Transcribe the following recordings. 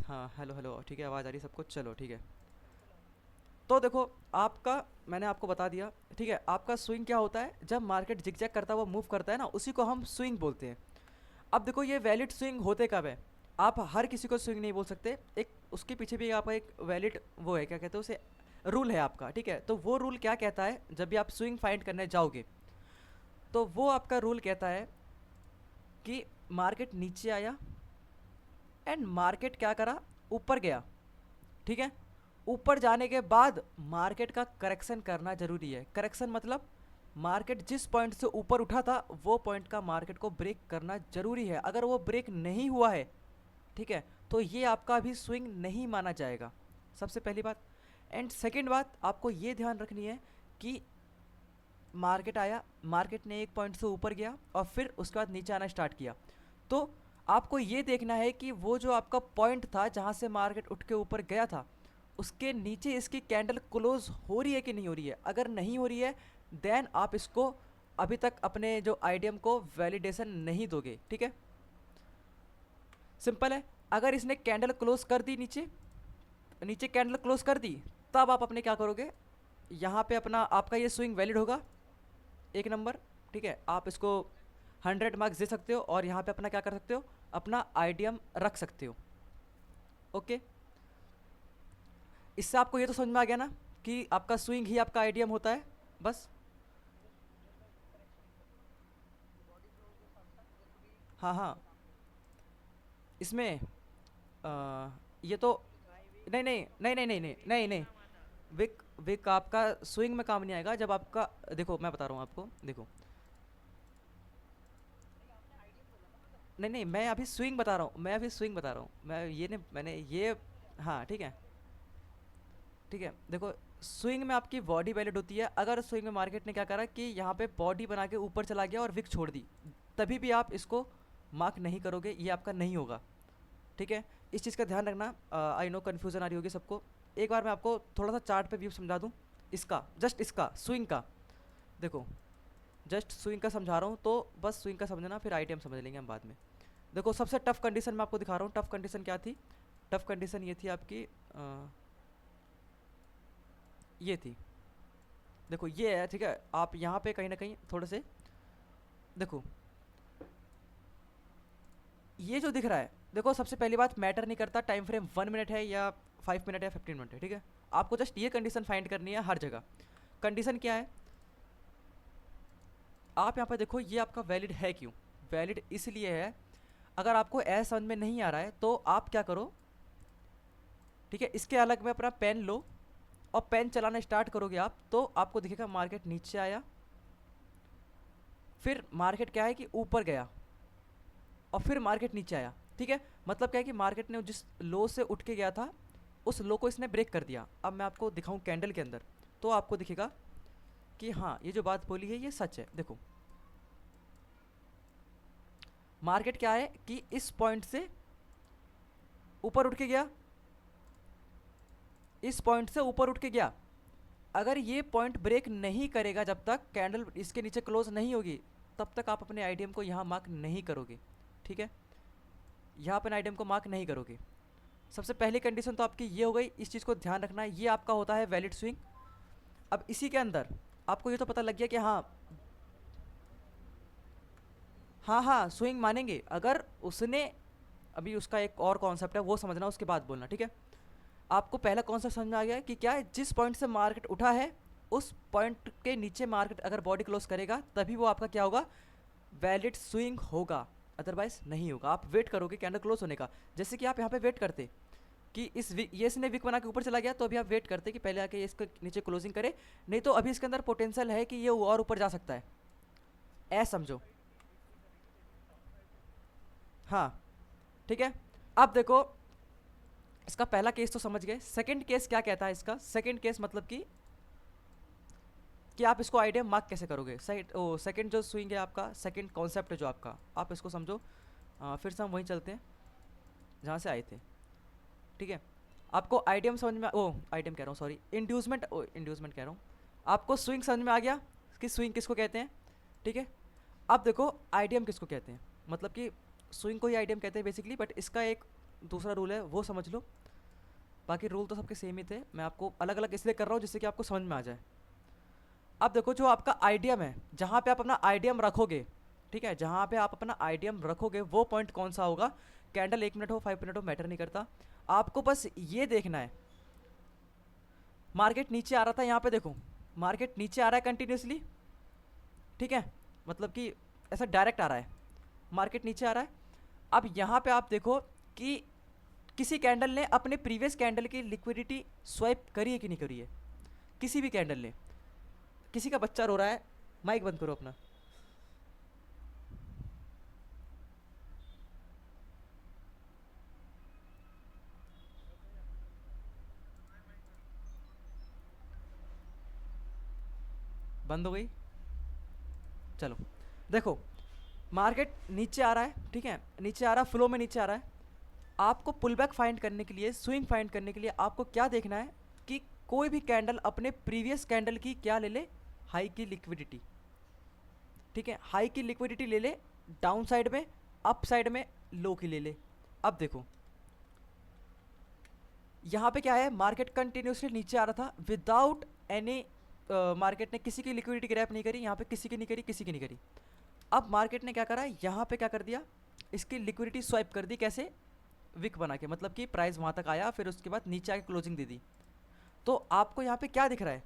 हाँ, hello hello, ठीक है, आवाज़ आ रही है सबको, चलो ठीक है। तो देखो, आपका मैंने आपको बता दिया। ठीक है, आपका स्विंग क्या होता है, जब मार्केट जिगजैग करता है, वो मूव करता है ना, उसी को हम स्विंग बोलते हैं। अब देखो, ये वैलिड स्विंग होते कब है। आप हर किसी को स्विंग नहीं बोल सकते, एक उसके पीछे भी आपका एक वैलिड वो है, क्या कहते हैं उसे, रूल है आपका। ठीक है, तो वो रूल क्या कहता है, जब भी आप स्विंग फाइंड करने जाओगे, तो वो आपका रूल कहता है कि मार्केट नीचे आया एंड मार्केट क्या करा, ऊपर गया। ठीक है, ऊपर जाने के बाद मार्केट का करेक्शन करना जरूरी है। करेक्शन मतलब मार्केट जिस पॉइंट से ऊपर उठा था, वो पॉइंट का मार्केट को ब्रेक करना जरूरी है। अगर वो ब्रेक नहीं हुआ है, ठीक है, तो ये आपका भी स्विंग नहीं माना जाएगा, सबसे पहली बात। एंड सेकंड बात आपको ये ध्यान रखनी है कि मार्केट आया, मार्केट ने एक पॉइंट से ऊपर गया और फिर उसके बाद नीचे आना स्टार्ट किया। तो आपको ये देखना है कि वो जो आपका पॉइंट था जहाँ से मार्केट उठ के ऊपर गया था, उसके नीचे इसकी कैंडल क्लोज हो रही है कि नहीं हो रही है। अगर नहीं हो रही है, देन आप इसको अभी तक अपने जो आईडीएम को वैलिडेशन नहीं दोगे। ठीक है, सिंपल है। अगर इसने कैंडल क्लोज कर दी नीचे, नीचे कैंडल क्लोज कर दी, तब आप अपने क्या करोगे, यहाँ पे अपना आपका ये स्विंग वैलिड होगा, एक नंबर। ठीक है, आप इसको 100 मार्क्स दे सकते हो और यहाँ पे अपना क्या कर सकते हो, अपना आईडीएम रख सकते हो। ओके, इससे आपको ये तो समझ में आ गया ना कि आपका स्विंग ही आपका आईडीएम होता है, बस। हाँ हाँ, इसमें ये तो नहीं नहीं नहीं नहीं नहीं नहीं नहीं नहीं, विक विक आपका स्विंग में काम नहीं आएगा। जब आपका, देखो मैं बता रहा हूँ आपको, देखो, नहीं नहीं, मैं अभी स्विंग बता रहा हूँ, मैं अभी स्विंग बता रहा हूँ, मैं ये नहीं, मैंने ये, हाँ ठीक है। ठीक है, देखो, स्विंग में आपकी बॉडी वैलिड होती है। अगर स्विंग में मार्केट ने क्या करा कि यहाँ पे बॉडी बना के ऊपर चला गया और विक छोड़ दी, तभी भी आप इसको मार्क नहीं करोगे, ये आपका नहीं होगा। ठीक है, इस चीज़ का ध्यान रखना। आई नो कन्फ्यूज़न आ रही होगी सबको। एक बार मैं आपको थोड़ा सा चार्ट पे व्यू समझा दूँ, इसका, जस्ट इसका स्विंग का। देखो, जस्ट स्विंग का समझा रहा हूँ, तो बस स्विंग का समझना, फिर आईटीएम समझ लेंगे हम बाद में। देखो, सबसे टफ कंडीशन मैं आपको दिखा रहा हूँ। टफ कंडीशन क्या थी, टफ कंडीशन ये थी आपकी, ये थी। देखो ये है, ठीक है, आप यहाँ पे कहीं ना कहीं थोड़े से देखो, ये जो दिख रहा है, देखो, सबसे पहली बात, मैटर नहीं करता टाइम फ्रेम 1 मिनट है या 5 मिनट या 15 मिनट है। ठीक है, आपको जस्ट ये कंडीशन फाइंड करनी है हर जगह। कंडीशन क्या है, आप यहाँ पे देखो, ये आपका वैलिड है क्यों, वैलिड इसलिए है। अगर आपको ऐसा समझ में नहीं आ रहा है, तो आप क्या करो, ठीक है, इसके अलग में अपना पेन लो और पेन चलाना स्टार्ट करोगे आप, तो आपको दिखेगा मार्केट नीचे आया, फिर मार्केट क्या है कि ऊपर गया, और फिर मार्केट नीचे आया। ठीक है, मतलब क्या है कि मार्केट ने जिस लो से उठ के गया था, उस लो को इसने ब्रेक कर दिया। अब मैं आपको दिखाऊं कैंडल के अंदर, तो आपको दिखेगा कि हाँ, ये जो बात बोली है ये सच है। देखो, मार्केट क्या है कि इस पॉइंट से ऊपर उठ के गया, इस पॉइंट से ऊपर उठ के गया। अगर ये पॉइंट ब्रेक नहीं करेगा, जब तक कैंडल इसके नीचे क्लोज नहीं होगी, तब तक आप अपने आईडीएम को यहाँ मार्क नहीं करोगे। ठीक है, यहाँ अपने आईडीएम को मार्क नहीं करोगे। सबसे पहली कंडीशन तो आपकी ये हो गई, इस चीज़ को ध्यान रखना है, ये आपका होता है वैलिड स्विंग। अब इसी के अंदर आपको ये तो पता लग गया कि हाँ, हाँ हाँ, स्विंग मानेंगे अगर उसने, अभी उसका एक और कॉन्सेप्ट है, वो समझना, उसके बाद बोलना। ठीक है, आपको पहला कॉन्सेप्ट समझ में आ गया है कि क्या है, जिस पॉइंट से मार्केट उठा है, उस पॉइंट के नीचे मार्केट अगर बॉडी क्लोज करेगा, तभी वो आपका क्या होगा, वैलिड स्विंग होगा। अदरवाइज नहीं होगा। आप वेट करोगे कैंडल क्लोज होने का, जैसे कि आप यहाँ पे वेट करते कि ये इसने विक बना के ऊपर चला गया, तो अभी आप वेट करते कि पहले आके इसके नीचे क्लोजिंग करे। नहीं तो अभी इसके अंदर पोटेंशियल है कि ये और ऊपर जा सकता है, ऐसा समझो। हाँ, ठीक है, अब देखो, इसका पहला केस तो समझ गए। सेकंड केस क्या कहता है, इसका सेकंड केस मतलब कि आप इसको आइडिया मार्क कैसे करोगे। सेकंड जो स्विंग है आपका, सेकंड कॉन्सेप्ट है जो आपका, आप इसको समझो। फिर से हम वहीं चलते हैं जहाँ से आए थे। ठीक है, आपको आइडियम समझ में, ओ आइडियम कह रहा हूँ, सॉरी, इंड्यूसमेंट, ओ इंड्यूसमेंट कह रहा हूँ। आपको स्विंग समझ में आ गया कि स्विंग किसको कहते हैं। ठीक है, अब देखो आइडियम किसको कहते हैं, मतलब कि स्विंग को ही आइडियम कहते हैं बेसिकली, बट इसका एक दूसरा रूल है वो समझ लो। बाकी रूल तो सबके सेम ही थे, मैं आपको अलग अलग इसलिए कर रहा हूँ जिससे कि आपको समझ में आ जाए। अब देखो जो आपका आइडियम है, जहाँ पे आप अपना आइडियम रखोगे, ठीक है, जहाँ पे आप अपना आइडियम रखोगे वो पॉइंट कौन सा होगा। कैंडल 1 मिनट हो 5 मिनट हो मैटर नहीं करता, आपको बस ये देखना है। मार्केट नीचे आ रहा था, यहाँ पे देखो मार्केट नीचे आ रहा है कंटिन्यूसली, ठीक है, मतलब कि ऐसा डायरेक्ट आ रहा है, मार्केट नीचे आ रहा है। अब यहाँ पे आप देखो कि किसी कैंडल ने अपने प्रीवियस कैंडल की लिक्विडिटी स्वाइप करी है कि नहीं करी है, किसी भी कैंडल ने। किसी का बच्चा रो रहा है, माइक बंद करो अपना। बंद हो गई, चलो देखो मार्केट नीचे आ रहा है, ठीक है, नीचे आ रहा है, फ्लो में नीचे आ रहा है। आपको पुल बैक फाइंड करने के लिए, स्विंग फाइंड करने के लिए आपको क्या देखना है कि कोई भी कैंडल अपने प्रीवियस कैंडल की क्या ले ले, हाई की लिक्विडिटी, ठीक है, हाई की लिक्विडिटी ले ले, डाउन साइड में, अप साइड में लो की ले ले। अब देखो यहाँ पे क्या है, मार्केट कंटिन्यूसली नीचे आ रहा था विदाउट एनी, मार्केट ने किसी की लिक्विडिटी ग्रैप नहीं करी, यहाँ पे किसी की नहीं करी, किसी की नहीं करी। अब मार्केट ने क्या करा, यहाँ पे क्या कर दिया, इसकी लिक्विडिटी स्वाइप कर दी, कैसे, विक बना के, मतलब कि प्राइस वहाँ तक आया, फिर उसके बाद नीचे आके क्लोजिंग दे दी। तो आपको यहाँ पे क्या दिख रहा है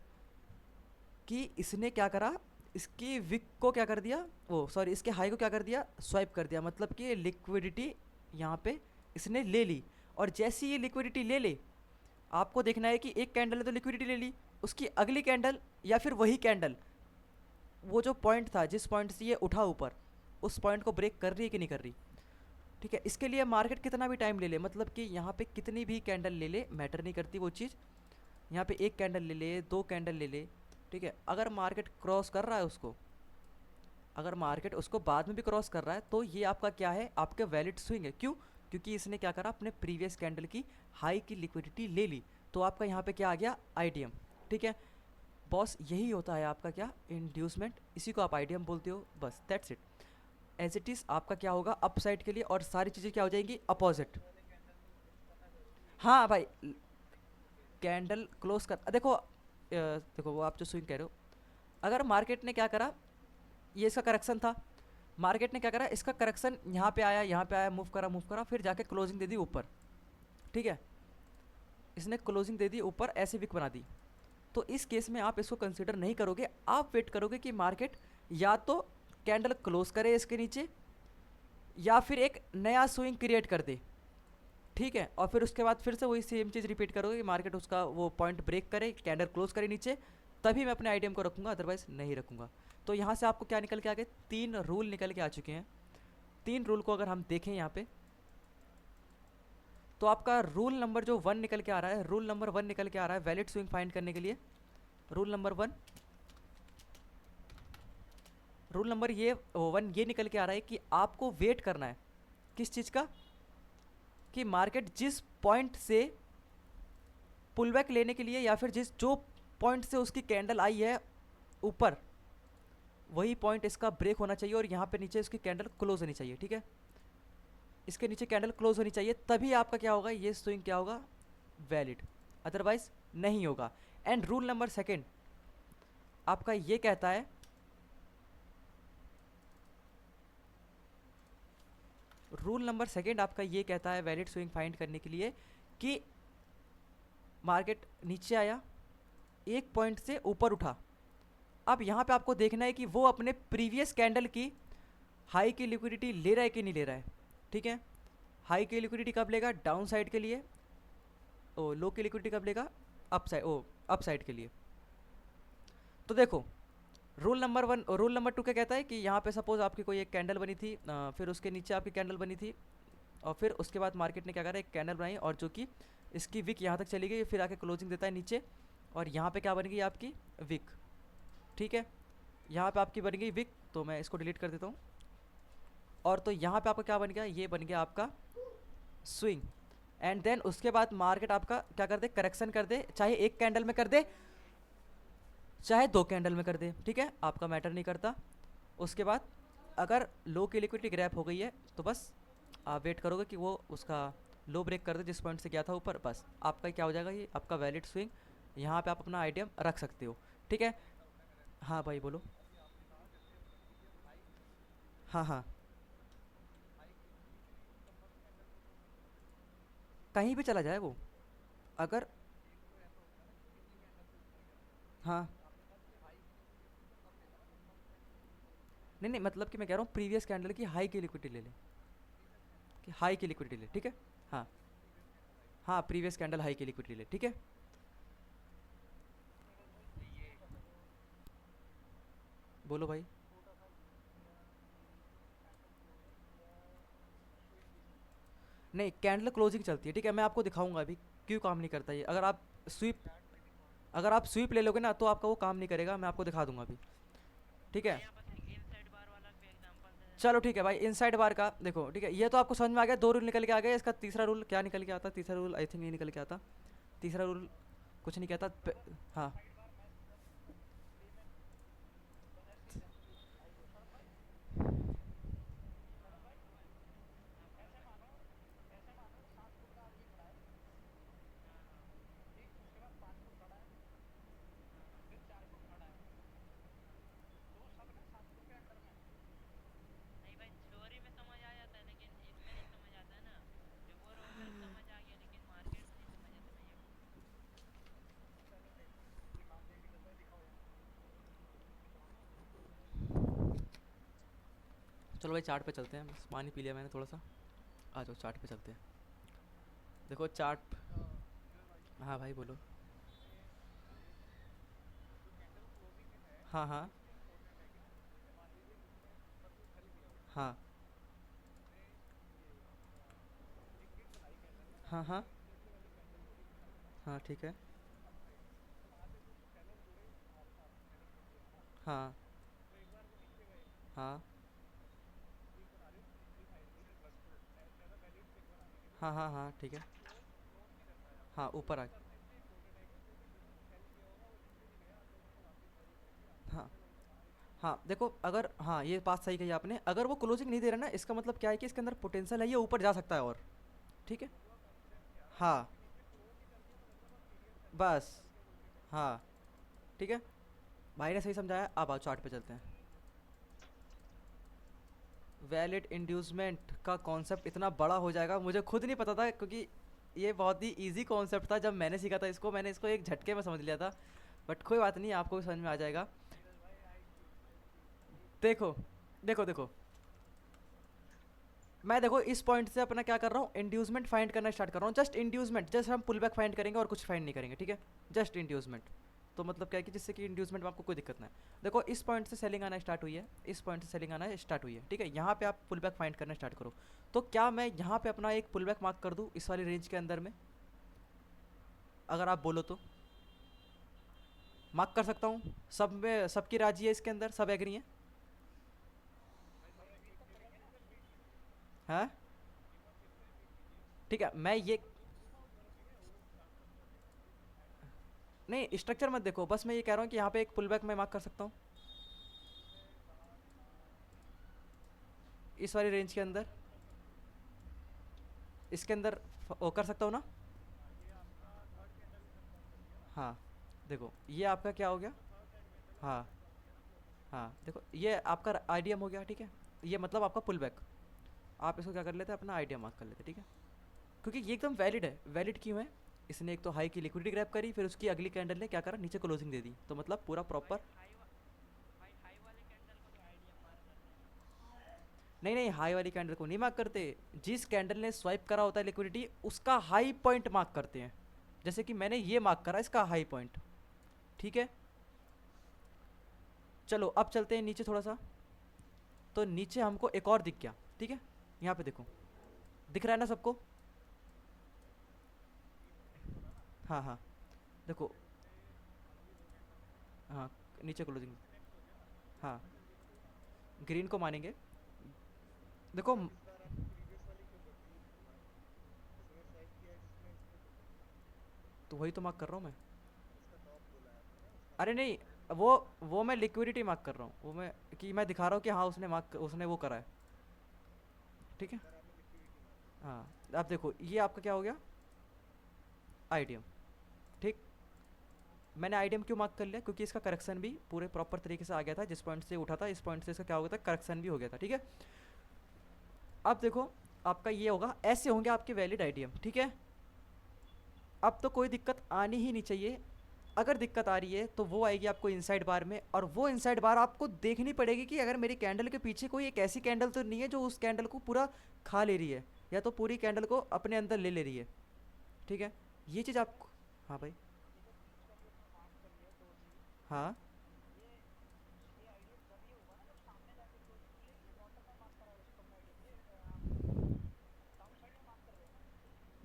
कि इसने क्या करा, इसकी विक को क्या कर दिया, वो सॉरी इसके हाई को क्या कर दिया, स्वाइप कर दिया, मतलब कि लिक्विडिटी यहाँ पे इसने ले ली। और जैसी ये लिक्विडिटी ले ले, आपको देखना है कि एक कैंडल ने तो लिक्विडिटी ले ली, उसकी अगली कैंडल या फिर वही कैंडल, वो जो पॉइंट था जिस पॉइंट से ये उठा ऊपर, उस पॉइंट को ब्रेक कर रही है कि नहीं कर रही, ठीक है। इसके लिए मार्केट कितना भी टाइम ले ले, मतलब कि यहाँ पे कितनी भी कैंडल ले ले मैटर नहीं करती वो चीज़। यहाँ पे एक कैंडल ले ले, दो कैंडल ले ले, ठीक है, अगर मार्केट क्रॉस कर रहा है उसको, अगर मार्केट उसको बाद में भी क्रॉस कर रहा है, तो ये आपका क्या है, आपके वैलिड स्विंग है। क्यों, क्योंकि इसने क्या करा, अपने प्रीवियस कैंडल की हाई की लिक्विडिटी ले ली, तो आपका यहाँ पे क्या आ गया, आईडीएम, ठीक है बॉस। यही होता है आपका क्या, इंड्यूसमेंट, इसी को आप आईडीएम बोलते हो, बस that's it. As it is आपका क्या होगा अप साइड के लिए, और सारी चीज़ें क्या हो जाएंगी, अपोजिट। हाँ भाई, कैंडल क्लोज कर, देखो देखो वो आप जो स्विंग कह रहे हो, अगर मार्केट ने क्या करा, ये इसका करेक्शन था, मार्केट ने क्या करा, इसका करेक्शन यहाँ पे आया, यहाँ पे आया, मूव करा, फिर जाके क्लोजिंग दे दी ऊपर, ठीक है, इसने क्लोजिंग दे दी ऊपर, ऐसे विक बना दी। तो इस केस में आप इसको कंसिडर नहीं करोगे, आप वेट करोगे कि मार्केट या तो कैंडल क्लोज करे इसके नीचे, या फिर एक नया स्विंग क्रिएट कर दे, ठीक है, और फिर उसके बाद फिर से वही सेम चीज़ रिपीट करोगे कि मार्केट उसका वो पॉइंट ब्रेक करे, कैंडल क्लोज करे नीचे, तभी मैं अपने आईडीएम को रखूँगा, अदरवाइज नहीं रखूँगा। तो यहाँ से आपको क्या निकल के आ गए, 3 रूल निकल के आ चुके हैं। 3 रूल को अगर हम देखें यहाँ पे, तो आपका रूल नंबर जो 1 निकल के आ रहा है, रूल नंबर 1 निकल के आ रहा है वैलिड स्विंग फाइंड करने के लिए। रूल नंबर 1, रूल नंबर ये 1 ये निकल के आ रहा है कि आपको वेट करना है, किस चीज़ का, कि मार्केट जिस पॉइंट से पुल बैक लेने के लिए, या फिर जिस जो पॉइंट से उसकी कैंडल आई है ऊपर, वही पॉइंट इसका ब्रेक होना चाहिए, और यहाँ पे नीचे इसकी कैंडल क्लोज होनी चाहिए, ठीक है, इसके नीचे कैंडल क्लोज होनी चाहिए, तभी आपका क्या होगा, ये स्विंग क्या होगा, वैलिड, अदरवाइज नहीं होगा। एंड रूल नंबर 2 आपका ये कहता है, रूल नंबर 2 आपका ये कहता है वैलिड स्विंग फाइंड करने के लिए, कि मार्केट नीचे आया, एक पॉइंट से ऊपर उठा, अब यहाँ पे आपको देखना है कि वो अपने प्रीवियस कैंडल की हाई की लिक्विडिटी ले रहा है कि नहीं ले रहा है, ठीक है। हाई की लिक्विडिटी कब लेगा, डाउन साइड के लिए, ओ लो की लिक्विडिटी कब लेगा, अप साइड, ओ अप साइड के लिए। तो देखो रूल नंबर 1, रूल नंबर 2 क्या कहता है कि यहाँ पे सपोज आपकी कोई एक कैंडल बनी थी, फिर उसके नीचे आपकी कैंडल बनी थी, और फिर उसके बाद मार्केट ने क्या करा, एक कैंडल बनाई, और जो कि इसकी विक यहाँ तक चली गई, फिर आके क्लोजिंग देता है नीचे, और यहाँ पे क्या बन गई आपकी विक, ठीक है, यहाँ पे आपकी बन गई विक, तो मैं इसको डिलीट कर देता हूँ। और तो यहाँ पे आपका क्या बन गया, ये बन गया आपका स्विंग। एंड देन उसके बाद मार्केट आपका क्या कर दे, करेक्शन कर दे, चाहे एक कैंडल में कर दे, चाहे 2 कैंडल में कर दे, ठीक है, आपका मैटर नहीं करता। उसके बाद अगर लो की लिक्विडिटी ग्रैप हो गई है, तो बस आप वेट करोगे कि वो उसका लो ब्रेक कर दे जिस पॉइंट से गया था ऊपर, बस आपका क्या हो जाएगा, ये आपका वैलिड स्विंग। यहाँ पे आप अपना आइडियम रख सकते हो। ठीक है। हाँ भाई बोलो। हाँ हाँ, कहीं भी चला जाए वो। अगर, हाँ, नहीं नहीं, मतलब कि मैं कह रहा हूँ प्रीवियस कैंडल की हाई की लिक्विडिटी ले ले, कि हाई की लिक्विडिटी ले, ठीक है। हाँ हाँ, प्रीवियस कैंडल हाई की लिक्विडिटी ले, ठीक है। बोलो भाई। नहीं, कैंडल क्लोजिंग चलती है, ठीक है, मैं आपको दिखाऊंगा अभी क्यों काम नहीं करता ये। स्वीप अगर आप स्वीप ले लोगे ना तो आपका वो काम नहीं करेगा, मैं आपको दिखा दूंगा अभी। ठीक है। चलो ठीक है भाई, इनसाइड बार का देखो, ठीक है, ये तो आपको समझ में आ गया, दो रूल निकल के आ गए। इसका तीसरा रूल क्या निकल के आता, तीसरा रूल आई थिंक ये निकल के आता। तीसरा रूल कुछ नहीं कहता हाँ। चलो भाई चार्ट पे चलते हैं, बस पानी पी लिया मैंने थोड़ा सा। आ जाओ चार्ट पे चलते हैं। देखो चार्ट। हाँ भाई बोलो। हाँ हाँ हाँ हाँ हाँ हाँ, ठीक है। हाँ हाँ हाँ हाँ हाँ, ठीक है। हाँ ऊपर आ। हाँ हाँ, देखो अगर, हाँ ये बात सही कही आपने, अगर वो क्लोजिंग नहीं दे रहा ना, इसका मतलब क्या है कि इसके अंदर पोटेंशियल है, ये ऊपर जा सकता है और। ठीक है। हाँ बस। हाँ ठीक है, भाई ने सही समझाया। अब आओ चार्ट पे चलते हैं। वैलिड इंड्यूसमेंट का कॉन्सेप्ट इतना बड़ा हो जाएगा मुझे खुद नहीं पता था, क्योंकि ये बहुत ही इजी कॉन्सेप्ट था। जब मैंने सीखा था इसको, मैंने इसको एक झटके में समझ लिया था। बट कोई बात नहीं, आपको भी समझ में आ जाएगा। देखो देखो देखो, मैं देखो इस पॉइंट से अपना क्या कर रहा हूँ, इंड्यूसमेंट फाइंड करना स्टार्ट कर रहा हूँ। जस्ट इंड्यूसमेंट, जस्ट हम पुल बैक फाइंड करेंगे और कुछ फाइंड नहीं करेंगे, ठीक है। Just inducement. तो मतलब क्या है कि जिससे कि इंड्यूसमेंट में आपको कोई दिक्कत ना है। देखो इस पॉइंट से सेलिंग आना स्टार्ट हुई है, इस पॉइंट से सेलिंग आना स्टार्ट हुई है, ठीक है। यहाँ पे आप पुल बैक फाइंड करना स्टार्ट करो। तो क्या मैं यहाँ पे अपना एक पुल बैक मार्क कर दूँ इस वाली रेंज के अंदर में? अगर आप बोलो तो मार्क कर सकता हूँ। सब में सबकी राजी है इसके अंदर, सब एग्री हैं? हाँ ठीक है, मैं ये, नहीं स्ट्रक्चर मत देखो, बस मैं ये कह रहा हूँ कि यहाँ पे एक पुल बैक मैं मार्क कर सकता हूँ इस वाली रेंज के अंदर, इसके अंदर वो कर सकता हूँ ना? हाँ देखो ये आपका क्या हो गया। हाँ हाँ, देखो ये आपका आइडियम हो गया, ठीक है। ये मतलब आपका पुल बैक। आप इसको क्या कर लेते हैं, अपना आइडिया मार्क कर लेते हैं, ठीक है। क्योंकि ये एकदम वैलिड है। वैलिड क्यों है? इसने एक तो हाई की लिक्विडिटी ग्रैब करी, फिर उसकी अगली कैंडल ने क्या करा, नीचे क्लोजिंग दे दी, तो मतलब पूरा प्रॉपर। नहीं नहीं, हाई वाली कैंडल को नहीं मार्क करते। जिस कैंडल ने स्वाइप करा होता है लिक्विडिटी, उसका हाई पॉइंट मार्क करते हैं। जैसे कि मैंने ये मार्क करा इसका हाई पॉइंट, ठीक है। चलो अब चलते हैं नीचे थोड़ा सा। तो नीचे हमको एक और दिख गया, ठीक है। यहाँ पे देखो, दिख रहा है ना सबको? हाँ हाँ देखो। हाँ नीचे क्लोजिंग। हाँ ग्रीन को मानेंगे। देखो तो वही तो मार्क कर रहा हूँ मैं। अरे नहीं, वो वो मैं लिक्विडिटी मार्क कर रहा हूँ, वो मैं कि मैं दिखा रहा हूँ कि हाँ उसने मार्क, उसने वो करा है, ठीक है। हाँ आप देखो ये आपका क्या हो गया, आईडीएम। ठीक, मैंने आईडीएम क्यों मार्क कर लिया, क्योंकि इसका करेक्शन भी पूरे प्रॉपर तरीके से आ गया था, जिस पॉइंट से उठा था इस पॉइंट से इसका क्या हो गया था, करेक्शन भी हो गया था। ठीक है, अब देखो आपका ये होगा, ऐसे होंगे आपके वैलिड आईडीएम। ठीक है, अब तो कोई दिक्कत आनी ही नहीं चाहिए। अगर दिक्कत आ रही है तो वो आएगी आपको इनसाइड बार में, और वो इनसाइड बार आपको देखनी पड़ेगी कि अगर मेरी कैंडल के पीछे कोई एक ऐसी कैंडल तो नहीं है जो उस कैंडल को पूरा खा ले रही है, या तो पूरी कैंडल को अपने अंदर ले ले रही है। ठीक है, ये चीज़ आपको, हाँ भाई, हाँ,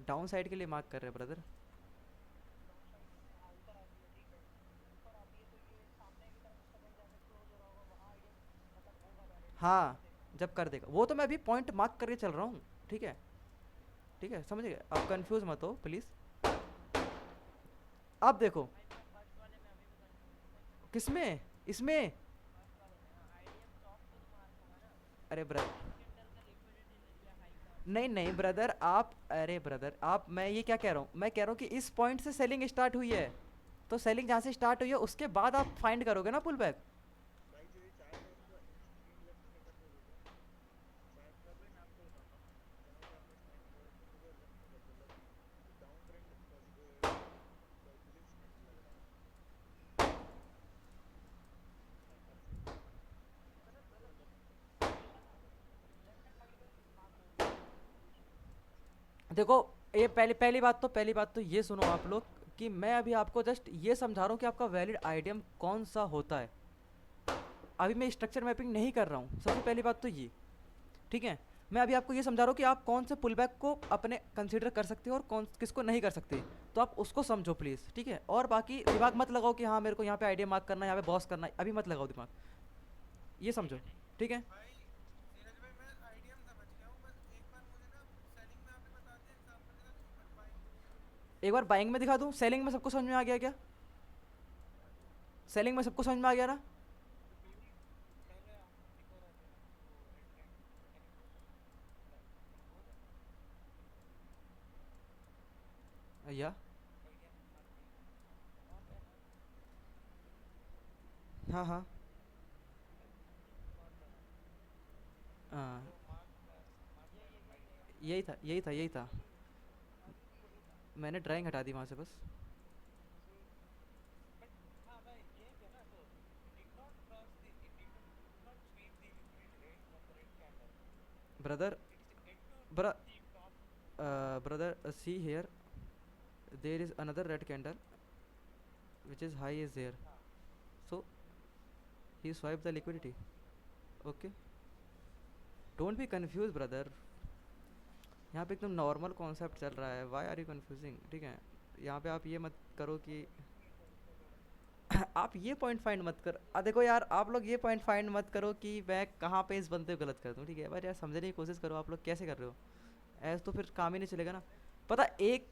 डाउन साइड के लिए मार्क कर रहे हैं ब्रदर। हाँ, जब कर देगा वो तो मैं अभी पॉइंट मार्क करके चल रहा हूँ। ठीक है, ठीक है, समझ गए आप, कंफ्यूज मत हो प्लीज़। अब देखो, किसमें, इसमें, अरे ब्रदर, नहीं नहीं ब्रदर आप, अरे ब्रदर आप, मैं ये क्या कह रहा हूँ, मैं कह रहा हूँ कि इस पॉइंट से सेलिंग स्टार्ट हुई है, तो सेलिंग जहाँ से स्टार्ट हुई है उसके बाद आप फाइंड करोगे ना पुल बैक। देखो, ये पहली बात तो ये सुनो आप लोग, कि मैं अभी आपको जस्ट ये समझा रहा हूँ कि आपका वैलिड आइडियम कौन सा होता है। अभी मैं स्ट्रक्चर मैपिंग नहीं कर रहा हूँ, सबसे पहली बात तो ये। ठीक है, मैं अभी आपको ये समझा रहा हूँ कि आप कौन से पुल बैक को अपने कंसीडर कर सकते हो और कौन किसको नहीं कर सकते, तो आप उसको समझो प्लीज़। ठीक है, और बाकी दिमाग मत लगाओ कि हाँ मेरे को यहाँ पे आइडिया मार्क करना है, यहाँ पे बॉस करना है, अभी मत लगाओ दिमाग, ये समझो। ठीक है, एक बार बाइंग में दिखा दूँ, सेलिंग में सबको समझ में आ गया क्या, सेलिंग में सबको समझ में आ गया ना। या, हाँ हाँ, हाँ, यही था यही था यही था, मैंने ड्राइंग हटा दी वहाँ से बस। ब्रदर, ब्र brother, see here, there is another red candle which is high is there, so he swipe the liquidity. Okay, don't be confused brother, यहाँ पे एकदम नॉर्मल कॉन्सेप्ट चल रहा है, वाई आर यू कन्फ्यूजिंग। ठीक है, यहाँ पे आप ये मत करो कि आप ये पॉइंट फाइंड मत कर, देखो यार आप लोग ये पॉइंट फाइंड मत करो कि मैं कहाँ पे इस बंदे को गलत कर दूँ। ठीक है, बट यार समझने की कोशिश करो, आप लोग कैसे कर रहे हो, ऐसे तो फिर काम ही नहीं चलेगा ना। पता एक,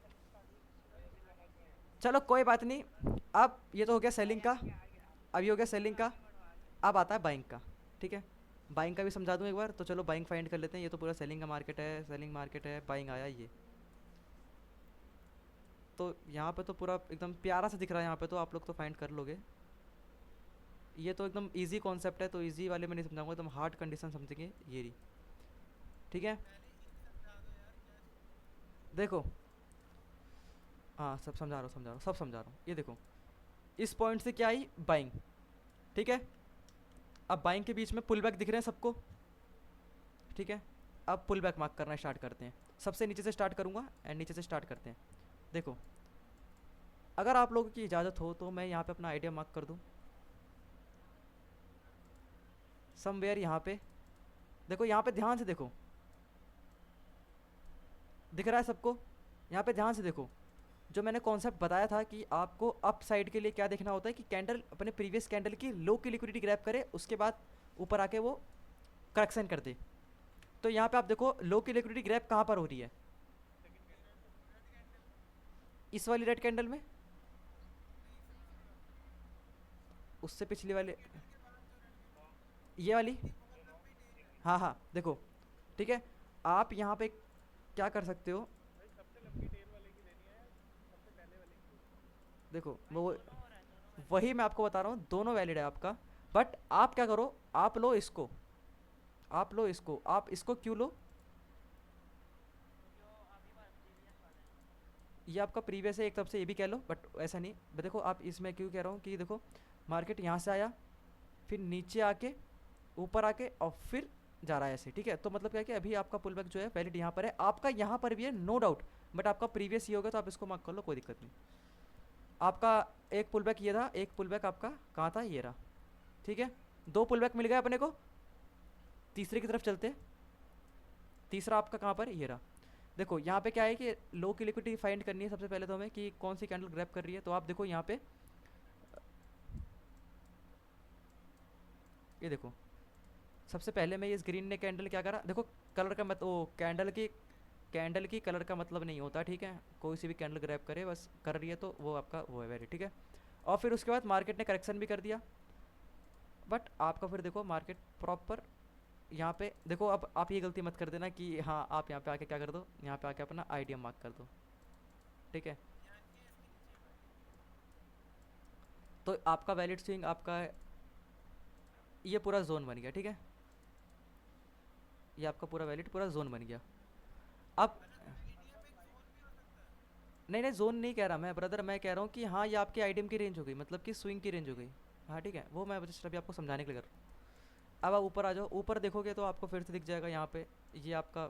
चलो कोई बात नहीं, अब ये तो हो गया सेलिंग का, अब ये हो गया सेलिंग का, अब आता है बाइंग का। ठीक है, बाइंग का भी समझा दूँ एक बार, तो चलो बाइंग फाइंड कर लेते हैं, ये तो पूरा सेलिंग का मार्केट है, सेलिंग मार्केट है, बाइंग आया ये, तो यहाँ पे तो पूरा एकदम प्यारा सा दिख रहा है, यहाँ पे तो आप लोग तो फाइंड कर लोगे। ये तो एकदम इजी कॉन्सेप्ट है, तो इजी वाले में नहीं समझाऊंगा, एकदम हार्ड कंडीशन समझेंगे ये रही। ठीक है, देखो, हाँ सब समझा रहा हूँ, सब समझा रहा हूँ, ये देखो इस पॉइंट से क्या आई, बाइंग। ठीक है, अब बाइंग के बीच में पुल बैक दिख रहे हैं सबको। ठीक है, अब पुल बैक मार्क करना स्टार्ट करते हैं, सबसे नीचे से स्टार्ट करूँगा एंड नीचे से स्टार्ट करते हैं। देखो, अगर आप लोगों की इजाज़त हो तो मैं यहाँ पे अपना आइडिया मार्क कर दूँ समवेयर यहाँ पे। देखो यहाँ पे ध्यान से देखो, दिख रहा है सबको, यहाँ पे ध्यान से देखो, जो मैंने कॉन्सेप्ट बताया था कि आपको अप साइड के लिए क्या देखना होता है, कि कैंडल अपने प्रीवियस कैंडल की लो की लिक्विडिटी ग्रैब करे, उसके बाद ऊपर आके वो करेक्शन कर दे। तो यहाँ पे आप देखो लो की लिक्विडिटी ग्रैब कहाँ पर हो रही है, इस वाली रेड कैंडल में, उससे पिछली वाले, ये वाली, हाँ हाँ देखो। ठीक है, आप यहाँ पे क्या कर सकते हो, देखो वो वही मैं आपको बता रहा हूँ, दोनों वैलिड है आपका। बट आप क्या करो, आप लो इसको, आप लो इसको, आप इसको क्यों लो? ये आपका प्रीवियस है एक तरफ से, ये भी कह लो, बट ऐसा नहीं। देखो आप इसमें क्यों कह रहा हूँ कि देखो मार्केट यहाँ से आया, फिर नीचे आके, ऊपर आके, और फिर जा रहा है ऐसे, ठीक है। तो मतलब क्या है कि अभी आपका पुल बैक जो है वैलिड यहाँ पर है, आपका यहाँ पर भी है, नो डाउट। बट आपका प्रीवियस ये होगा तो आप इसको मार्क कर लो, कोई दिक्कत नहीं। आपका एक पुल बैक ये था, एक पुल बैक आपका कहाँ था, ये रहा, ठीक है। दो पुल बैक मिल गए अपने को, तीसरे की तरफ चलते हैं। तीसरा आपका कहाँ पर, ये रहा। देखो यहाँ पे क्या है कि लो की लिक्विडिटी फाइंड करनी है सबसे पहले तो हमें, कि कौन सी कैंडल ग्रैब कर रही है। तो आप देखो यहाँ पे, ये देखो सबसे पहले मैं, ये इस ग्रीन ने कैंडल क्या करा, देखो कलर का मत, वो कैंडल की कलर का मतलब नहीं होता, ठीक है। कोई सी भी कैंडल ग्रैब करे, बस कर रही है तो वो आपका वो है वैलिड, ठीक है। और फिर उसके बाद मार्केट ने करेक्शन भी कर दिया, बट आपका फिर देखो मार्केट प्रॉपर यहाँ पे देखो। अब आप ये गलती मत कर देना कि हाँ आप यहाँ पे आके क्या कर दो, यहाँ पे आके अपना आईडियम मार्क कर दो, ठीक है। तो आपका वैलिड स्विंग आपका ये पूरा जोन बन गया, ठीक है। ये आपका पूरा वैलिड पूरा जोन बन गया। अब नहीं नहीं, जोन नहीं कह रहा मैं ब्रदर, मैं कह रहा हूँ कि हाँ ये आपके आइडियम की रेंज हो गई, मतलब कि स्विंग की रेंज हो गई। हाँ ठीक है, वो मैं जस्ट अभी आपको समझाने के लिए कर रहा हूँ। अब आप ऊपर आ जाओ, ऊपर देखोगे तो आपको फिर से दिख जाएगा यहाँ पे, ये आपका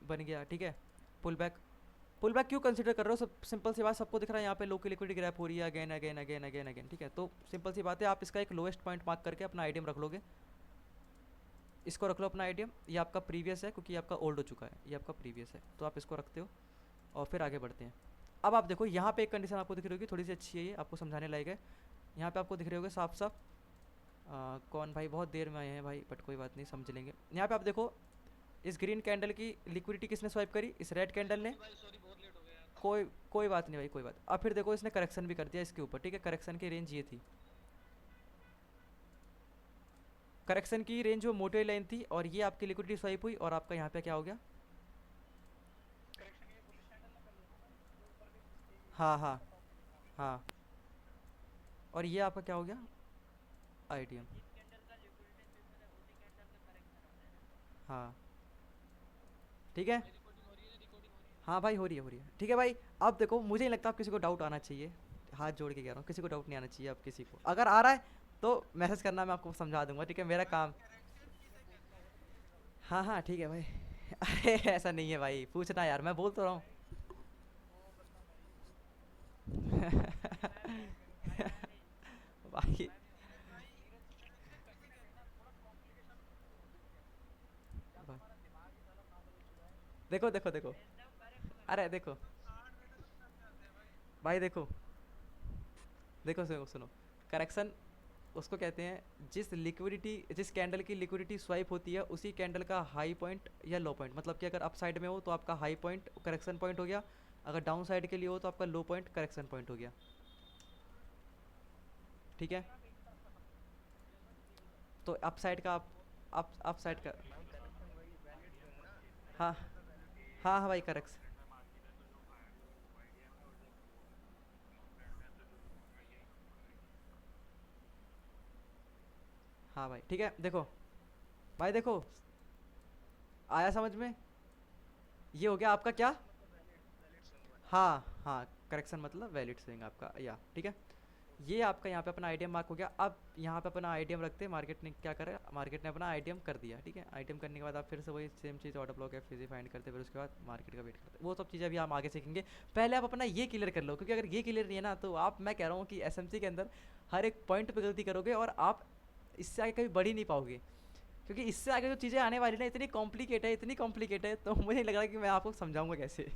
बन गया, ठीक है। पुल बैक, पुल बैक क्यों कंसीडर कर रहे हो, सब सिंपल सी बात, सबको दिख रहा है यहाँ पे लो की लिक्विडिटी ग्रैप हो रही है again again again again again, ठीक है। तो सिंपल सी बात है, आप इसका एक लोएस्ट पॉइंट मार्क करके अपना आइडियम रख लोगे। इसको रख लो अपना आइडियम, ये आपका प्रीवियस है क्योंकि ये आपका ओल्ड हो चुका है, ये आपका प्रीवियस है, तो आप इसको रखते हो। और फिर आगे बढ़ते हैं। अब आप देखो यहाँ पे एक कंडीशन आपको दिख रही होगी, थोड़ी सी अच्छी है ये, आपको समझाने लायक है। यहाँ पे आपको दिख रहे होगे साफ साफ, कौन भाई बहुत देर में आए हैं भाई, बट कोई बात नहीं समझ लेंगे। यहाँ पे आप देखो, इस ग्रीन कैंडल की लिक्विडिटी किसने स्वाइप करी, इस रेड कैंडल ने। कोई कोई बात नहीं भाई, कोई बात। अब फिर देखो इसने करेक्शन भी कर दिया इसके ऊपर, ठीक है। करेक्शन की रेंज ये थी, करेक्शन की रेंज वो मोटे लाइन थी, और ये आपकी लिक्विडिटी स्वाइप हुई, और आपका यहाँ पे क्या हो गया। हाँ हाँ हाँ, और ये आपका क्या हो गया, आईटीएम। हाँ ठीक है, हाँ भाई हो रही है, हो रही है, ठीक है भाई। अब देखो मुझे नहीं लगता आप किसी को डाउट आना चाहिए, हाथ जोड़ के कह रहा हूँ, किसी को डाउट नहीं आना चाहिए। अब किसी को अगर आ रहा है तो मैसेज करना, मैं आपको समझा दूंगा, ठीक है, मेरा काम। हाँ हाँ ठीक है भाई। अरे ऐसा नहीं है भाई, पूछना यार, मैं बोल तो रहा हूँ। भाई देखो देखो देखो, अरे देखो भाई, देखो देखो, सुनो सुनो, करेक्शन उसको कहते हैं जिस लिक्विडिटी, जिस कैंडल की लिक्विडिटी स्वाइप होती है उसी कैंडल का हाई पॉइंट या लो पॉइंट, मतलब कि अगर अप साइड में हो तो आपका हाई पॉइंट करेक्शन पॉइंट हो गया, अगर डाउन साइड के लिए हो तो आपका लो पॉइंट करेक्शन पॉइंट हो गया, ठीक है। तो अप साइड का आप, अप साइड का, हाँ हाँ हाँ भाई करेक्ट, हाँ भाई ठीक है। देखो भाई, देखो आया समझ में, ये हो गया आपका क्या, हाँ हाँ, करेक्शन मतलब वैलिड स्विंग आपका, या ठीक है। ये आपका यहाँ पे अपना आईडियम मार्क हो गया। अब यहाँ पे अपना आईडियम रखते हैं, मार्केट ने क्या करा, मार्केट ने अपना आईडियम कर दिया, ठीक है। आईडियम करने के बाद आप फिर से वही सेम चीज़ ऑर्डर ब्लॉक एफ फाइंड करते, फिर उसके बाद मार्केट का वेट करते, वो सब चीज़ें अभी हम आगे सीखेंगे। पहले आप अपना ये क्लियर कर लो, क्योंकि अगर ये क्लियर नहीं है ना तो आप, मैं कह रहा हूँ कि एसएमसी के अंदर हर एक पॉइंट पर गलती करोगे, और आप इससे आगे कभी बढ़ ही नहीं पाओगे, क्योंकि इससे आगे जो चीज़ें आने वाली ना इतनी कॉम्प्लिकेट है, इतनी कॉम्प्लिकेट है, तो मुझे नहीं लग रहा कि मैं आपको समझाऊंगा कैसे।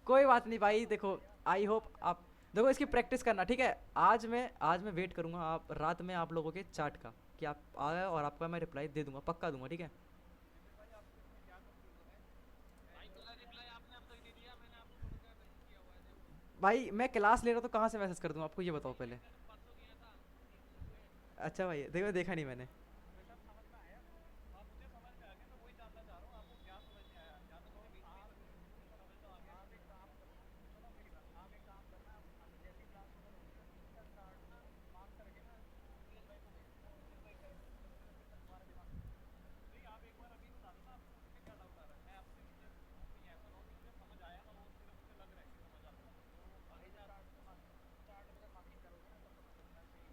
कोई बात नहीं भाई, देखो आई होप आप, देखो इसकी प्रैक्टिस करना, ठीक है। आज मैं वेट करूंगा आप रात में आप लोगों के चार्ट का, कि आप आए और आपका मैं रिप्लाई दे दूंगा, पक्का दूंगा, ठीक है। भाई मैं क्लास ले रहा हूँ तो कहाँ से मैसेज कर दूँ आपको, ये बताओ पहले। अच्छा भाई देखो, देखा नहीं मैंने।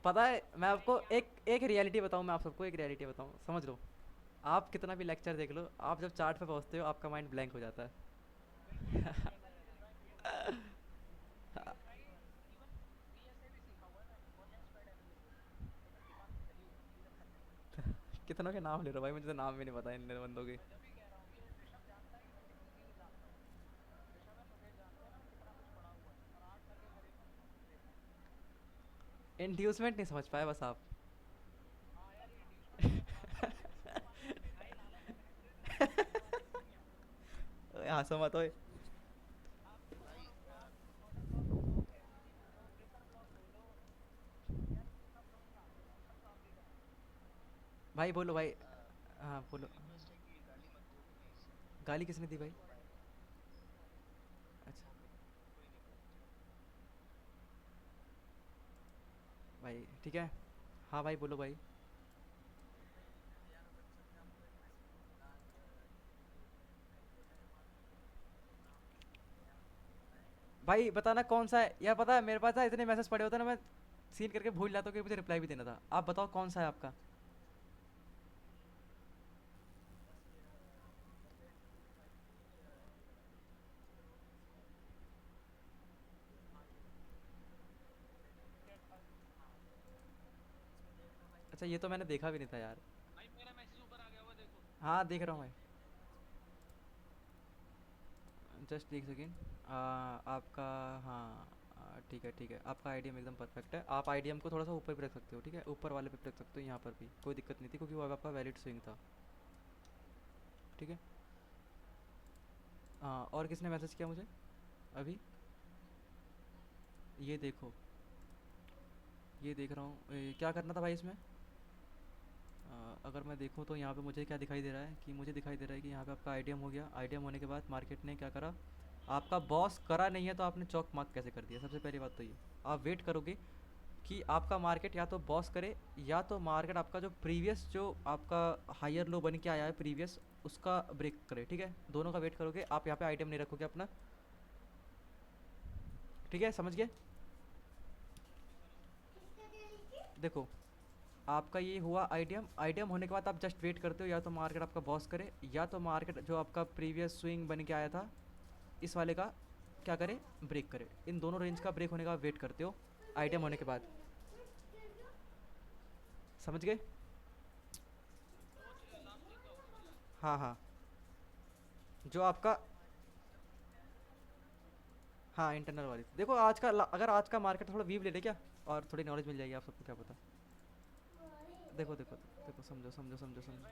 पता है मैं आपको एक एक रियलिटी बताऊं, मैं आप सबको एक रियलिटी बताऊं, समझ लो। आप कितना भी लेक्चर देख लो, आप जब चार्ट पे पहुंचते हो आपका माइंड ब्लैंक हो जाता है। कितनों के नाम ले रहे हो भाई, मुझे तो नाम भी नहीं पता इन बंदों के। इंड्यूसमेंट नहीं समझ पाए बस आप। ओए हंसो मत ओए। भाई बोलो भाई। हाँ बोलो। गाली किसने दी भाई? अच्छा भाई ठीक है। हाँ भाई बोलो भाई। भाई बताना कौन सा है, यार पता है मेरे पास ना इतने मैसेज पड़े होते हैं ना, मैं सीन करके भूल जाता हूँ कि मुझे रिप्लाई भी देना था। आप बताओ कौन सा है आपका। अच्छा ये तो मैंने देखा भी नहीं था यार। हाँ देख रहा हूँ भाई। जस्ट एक सेकेंड। आपका, हाँ ठीक है ठीक है, आपका आईडीएम एकदम परफेक्ट है। आप आईडीएम को थोड़ा सा ऊपर भी रख सकते हो, ठीक है, ऊपर वाले पे भी रख सकते हो, यहाँ पर भी कोई दिक्कत नहीं थी क्योंकि वो आपका वैलिड स्विंग था। ठीक है। हाँ और किसने मैसेज किया मुझे अभी? ये देखो, ये देख रहा हूँ। क्या करना था भाई इसमें? अगर मैं देखूँ तो यहाँ पे मुझे क्या दिखाई दे रहा है, कि मुझे दिखाई दे रहा है कि यहाँ पे आपका आईडीएम हो गया। आईडीएम होने के बाद मार्केट ने क्या करा, आपका बॉस करा नहीं है तो आपने चौक मार्क कैसे कर दिया? सबसे पहली बात तो ये, आप वेट करोगे कि आपका मार्केट या तो बॉस करे, या तो मार्केट आपका जो प्रीवियस जो आपका हायर लो बन के आया है प्रीवियस, उसका ब्रेक करे। ठीक है, दोनों का वेट करोगे आप, यहाँ पे आइटम नहीं रखोगे अपना। ठीक है समझ गए? देखो आपका ये हुआ आइडियम, आइडियम होने के बाद आप जस्ट वेट करते हो या तो मार्केट आपका बॉस करे, या तो मार्केट जो आपका प्रीवियस स्विंग बन के आया था इस वाले का क्या करे, ब्रेक करे। इन दोनों रेंज का ब्रेक होने का वेट करते हो आइडियम होने के बाद। समझ गए? हाँ हाँ। जो आपका, हाँ इंटरनल वाली देखो आज का अगर आज का मार्केट थोड़ा वीव ले ले क्या, और थोड़ी नॉलेज मिल जाएगी आप सबको, क्या पता। देखो देखो देखो, समझो समझो समझो समझो।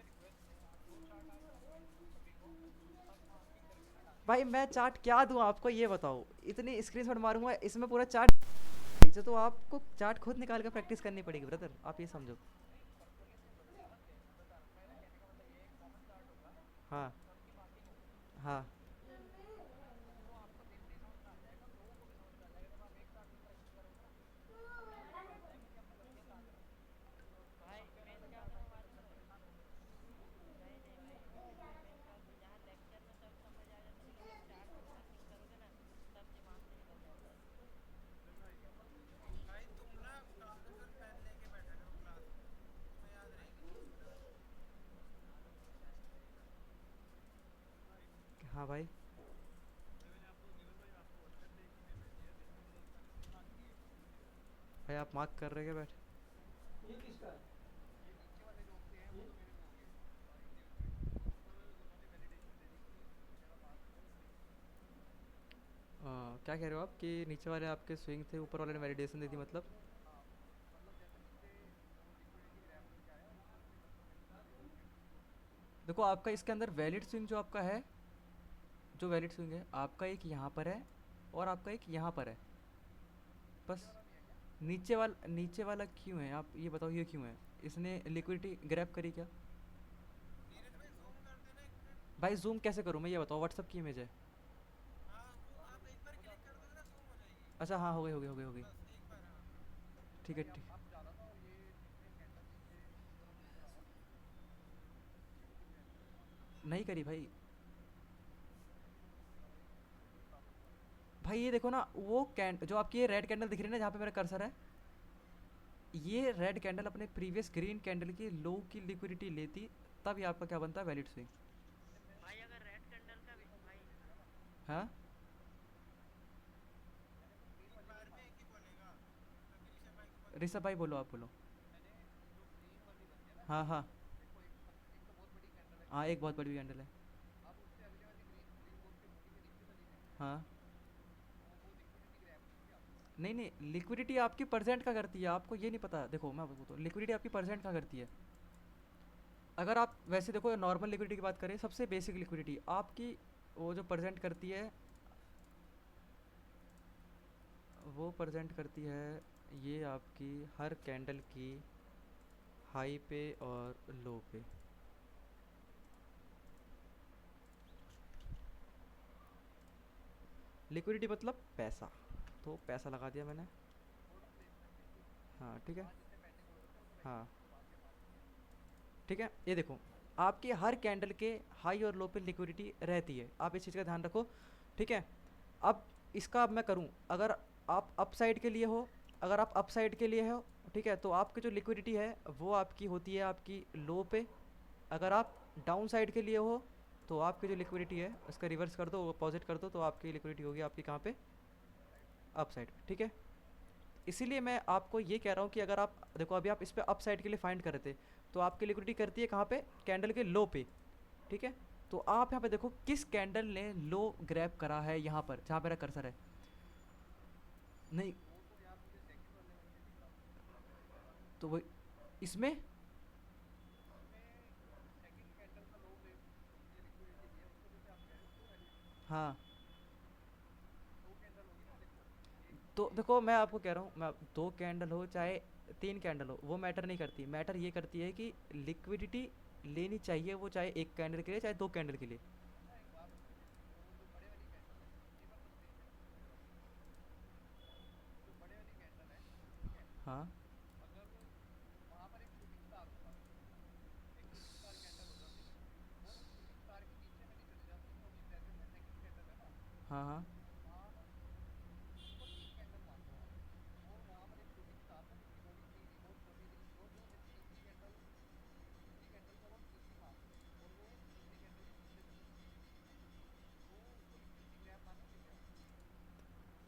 भाई मैं चार्ट क्या दूं आपको ये बताओ, इतनी स्क्रीनशॉट मारूंगा इसमें पूरा चार्ट। इसे तो आपको चार्ट खुद निकाल कर प्रैक्टिस करनी पड़ेगी ब्रदर, आप ये समझो। हाँ हाँ। हाँ भाई। भाई आप मार्क कर रहे हैं बैठ? क्या कह रहे हो आप कि नीचे वाले आपके स्विंग थे, ऊपर वाले ने वैलिडेशन दे दी मतलब? देखो आपका इसके अंदर वैलिड स्विंग जो आपका है, जो वैलिड स्विंग है आपका, एक यहाँ पर है और आपका एक यहाँ पर है, बस। नीचे वाला क्यों है, आप ये बताओ, ये क्यों है? इसने लिक्विडिटी ग्रैब करी क्या? भाई जूम कैसे करूँ मैं ये बताओ, व्हाट्सअप की इमेज है। अच्छा हाँ हो गई हो गई हो गई हो गई। ठीक है ठीक। नहीं करी भाई। भाई ये देखो ना, वो कैंड जो आपकी ये रेड कैंडल दिख रही है ना जहाँ पे मेरा कर्सर है, ये रेड कैंडल अपने प्रीवियस ग्रीन कैंडल की लो की लिक्विडिटी लेती, तब ये आपका क्या बनता है, वैलिड स्विंग। भाई अगर रेड कैंडल का भी भाई। हाँ ऋषभ भाई बोलो, आप बोलो। हाँ हाँ। हाँ एक बहुत बड़ी कैंडल है। हाँ। नहीं नहीं, लिक्विडिटी आपकी परसेंट का करती है, आपको ये नहीं पता। देखो मैं आपको तो लिक्विडिटी आपकी परसेंट का करती है। अगर आप वैसे देखो नॉर्मल लिक्विडिटी की बात करें, सबसे बेसिक लिक्विडिटी आपकी, वो जो परसेंट करती है, वो परसेंट करती है ये आपकी हर कैंडल की हाई पे और लो पे। लिक्विडिटी मतलब पैसा, तो पैसा लगा दिया मैंने। हाँ ठीक है। हाँ ठीक है, ये देखो आपकी हर कैंडल के हाई और लो पे लिक्विडिटी रहती है, आप इस चीज़ का ध्यान रखो। ठीक है। अब इसका अब मैं करूँ, अगर आप अप साइड के लिए हो, अगर आप अप साइड के लिए हो, ठीक है, तो आपकी जो लिक्विडिटी है वो आपकी होती है आपकी लो पे। अगर आप डाउन साइड के लिए हो, तो आपकी जो लिक्विडिटी है उसका रिवर्स कर दो, अपोजिट कर दो, तो आपकी लिक्विडिटी होगी आपकी कहाँ पे, अप साइड। ठीक है। इसीलिए मैं आपको ये कह रहा हूँ कि अगर आप देखो अभी आप इस पे अप साइड के लिए फाइंड कर रहे थे, तो आपकी लिक्विडिटी करती है कहाँ पे, कैंडल के लो पे। ठीक है। तो आप यहाँ पे देखो किस कैंडल ने लो ग्रैब करा है, यहाँ पर जहाँ मेरा कर्सर है। नहीं, तो वो इसमें, हाँ, तो देखो मैं आपको कह रहा हूँ, मैं दो कैंडल हो चाहे तीन कैंडल हो, वो मैटर नहीं करती। मैटर ये करती है कि लिक्विडिटी लेनी चाहिए, वो चाहे एक कैंडल के लिए चाहे दो कैंडल के लिए। हाँ। हाँ हाँ।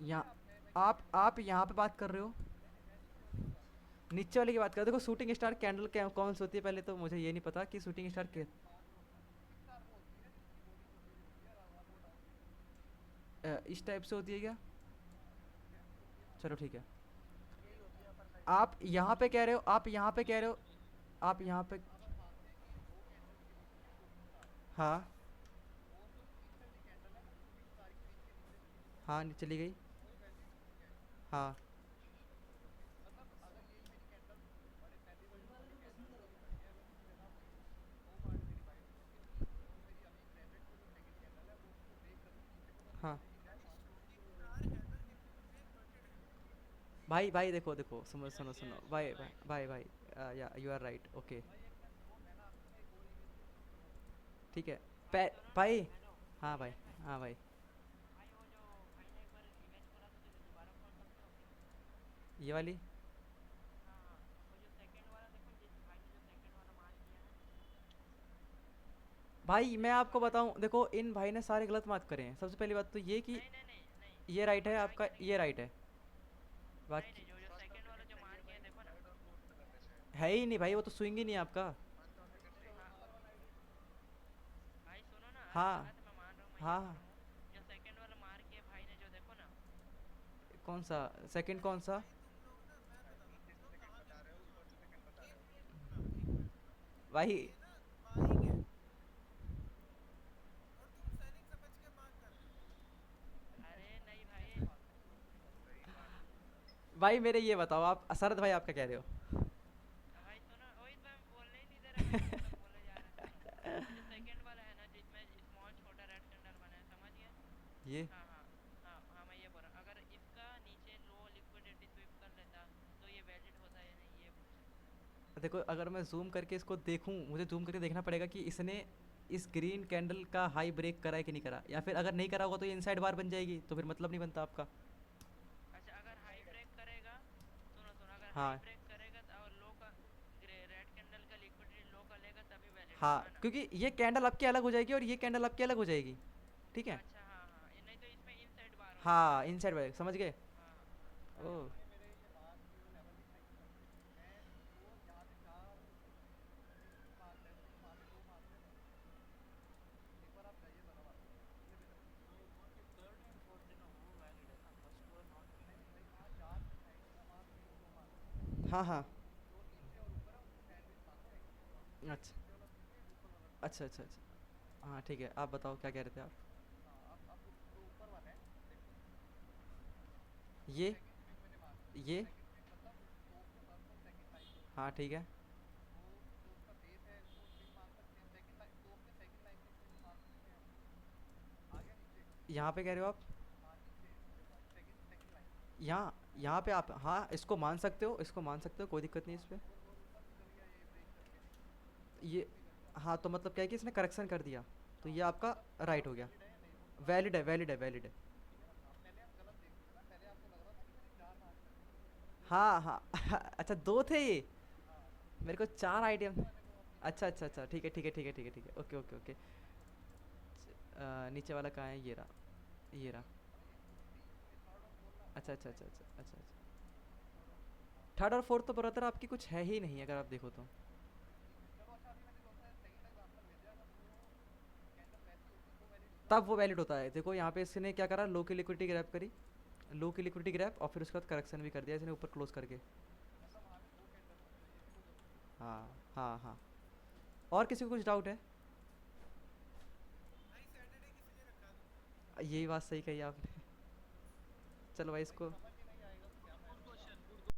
यहाँ आप यहाँ पे बात कर रहे हो, नीचे वाले की बात कर, देखो शूटिंग स्टार कैंडल क्या कौन सी होती है, पहले तो मुझे ये नहीं पता कि शूटिंग स्टार के इस टाइप से होती है क्या। चलो ठीक है। आप यहाँ पे कह रहे हो, आप यहाँ पे कह रहे हो, आप यहाँ पे, हाँ हाँ चली गई। हाँ हाँ। भाई भाई देखो देखो, सुनो सुनो सुनो भाई भाई भाई भाई, या यू आर राइट, ओके। ठीक है। भाई। हेलो। हाँ भाई। सुरेश भाई। हाँ भाई। भाई वो जो भाई ने एक बार इमेज खोला था, तो दोबारा खोल सकते हो क्या? ये वाली। हाँ हाँ। वो जो सेकंड वाला देखो, जिस भाई ने जो सेकंड वाला मार किया है। भाई मैं सेकंड आपको वाला जो, बताऊं, देखो इन भाई ने सारे गलत मार्क करे हैं। सबसे पहली बात तो ये कि नहीं नहीं नहीं नहीं, ये राइट है पता है आपका, क्या नहीं, ये राइट है। नहीं बाकी नहीं, जो जो सेकंड वाला जो मार किया है देखो ना। है ही नहीं भाई, वो तो स्विंग ही नहीं है आपका। हाँ भाई सुनो ना, अरे हाँ बात मैं मान रहा हूँ, मैं ये बोल हाँ। रहा हूँ, जो सेकंड वाला मार किया भाई ने जो देखो ना। कौन सा सेकंड, कौन सा। भाई अरे नहीं भाई। भाई मेरे ये बताओ, आप शरद भाई आप क्या कह रहे हो। भाई सुनो, वही तो मैं बोलने ही नहीं दे रहा भाई, तुम तक बोले जा रहे हैं, सुनो। वो जो सेकंड वाला है ना, जिसमें स्मॉल छोटा रेड कैंडल बना है, समझ गए? ये हाँ हाँ। हाँ हाँ, मैं ये बोल रहा हूँ, अगर इसका नीचे लो लिक्विडिटी स्विप कर लेता, तो ये वैलिड होता या नहीं, ये पूछ रहा हूँ। देखो, अगर मैं जूम करके इसको देखूं, मुझे जूम करके देखना पड़ेगा कि इसने इस ग्रीन कैंडल का हाई ब्रेक करा है कि नहीं करा, या फिर अगर नहीं करा होगा तो ये इनसाइड बार बन जाएगी, तो फिर मतलब नहीं बनता आपका। अच्छा, अगर हाई ब्रेक करेगा, सुनो सुनो, अगर हाई हाँ ब्रेक करेगा हाँ, ना। क्योंकि ये कैंडल आपकी अलग हो जाएगी और ये कैंडल आपकी अलग हो जाएगी, ठीक है। अच्छा हाँ हाँ, ये नहीं तो इसमें इनसाइड बार होता है। हाँ, इनसाइड वाले समझ गए। हाँ हाँ ओ, हाँ हाँ। अच्छा अच्छा अच्छा अच्छा। हाँ ठीक है, आप बताओ क्या कह रहे थे आप। ये हाँ ठीक है। यहाँ पे कह रहे हो आप। यहाँ यहाँ पे आप, हाँ इसको मान सकते हो, इसको मान सकते हो, कोई दिक्कत नहीं इस पे। ये हाँ, तो मतलब क्या है कि इसने करेक्शन कर दिया, तो ये आपका राइट हो गया। वैलिड है, वैलिड है, वैलिड है। हाँ हाँ अच्छा, दो थे ये। मेरे को चार आइडिया। अच्छा अच्छा अच्छा, ठीक है ठीक है ठीक है ठीक है ठीक है, ओके ओके ओके। नीचे वाला कहाँ है, ये रहा, ये रहा। अच्छा अच्छा अच्छा अच्छा अच्छा अच्छा। थर्ड और फोर्थ तो ब्रदर आपकी कुछ है ही नहीं, अगर आप देखो तो। तब वो वैलिड होता है। देखो यहाँ पे इसने क्या करा, लो की लिक्विडिटी ग्रैप करी, लो की लिक्विडिटी ग्रैप, और फिर उसके बाद करेक्शन भी कर दिया इसने ऊपर क्लोज करके। हाँ हाँ हाँ। और किसी को कुछ डाउट है। यही बात सही कही आपने चलो भाई इसको